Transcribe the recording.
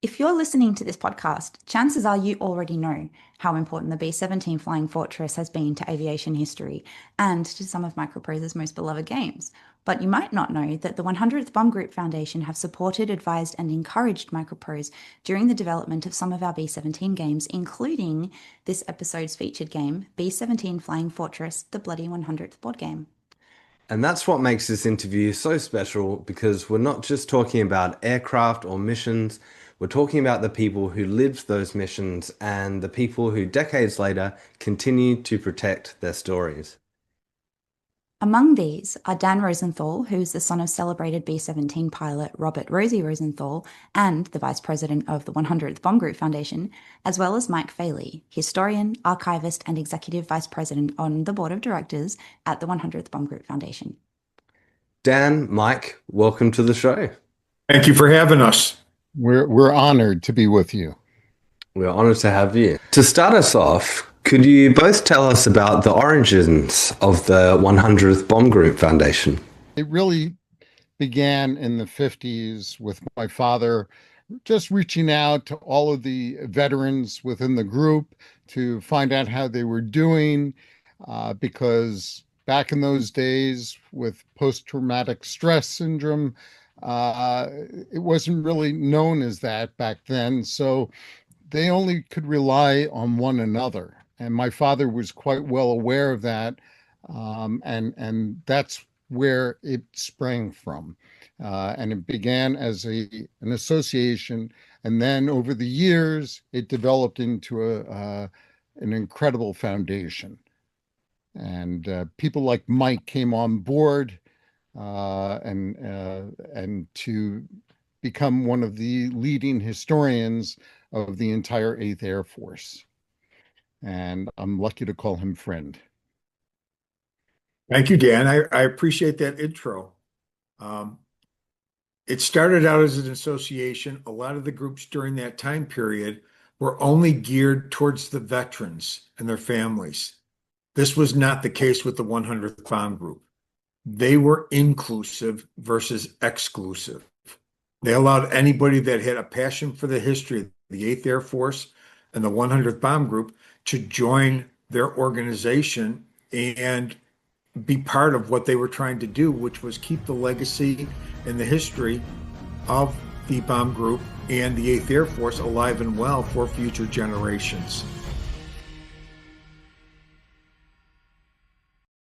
If you're listening to this podcast, chances are you already know how important the B-17 Flying Fortress has been to aviation history and to some of MicroProse's most beloved games. But you might not know that the 100th Bomb Group Foundation have supported, advised, and encouraged MicroProse during the development of some of our B-17 games, including this episode's featured game, B-17 Flying Fortress, the Bloody 100th board game. And that's what makes this interview so special, because we're not just talking about aircraft or missions, we're talking about the people who lived those missions and the people who decades later continue to protect their stories. Among these are Dan Rosenthal, who's the son of celebrated B-17 pilot Robert Rosie Rosenthal and the vice president of the 100th Bomb Group Foundation, as well as Mike Faley, historian, archivist, and executive vice president on the board of directors at the 100th Bomb Group Foundation. Dan, Mike, welcome to the show. Thank you for having us. We're honored to be with you. We're honored to have you. To start us off, could you both tell us about the origins of the 100th Bomb Group Foundation? It really began in the 50s with my father just reaching out to all of the veterans within the group to find out how they were doing, because back in those days with post-traumatic stress syndrome, it wasn't really known as that back then. So they only could rely on one another. And my father was quite well aware of that. And that's where it sprang from. And it began as an association. And then over the years, it developed into an incredible foundation. And people like Mike came on board and to become one of the leading historians of the entire 8th Air Force. And I'm lucky to call him friend. Thank you, Dan. I appreciate that intro. It started out as an association. A lot of the groups during that time period were only geared towards the veterans and their families. This was not the case with the 100th Bomb Group. They were inclusive versus exclusive. They allowed anybody that had a passion for the history of the 8th Air Force and the 100th Bomb Group to join their organization and be part of what they were trying to do, which was keep the legacy and the history of the bomb group and the 8th Air Force alive and well for future generations.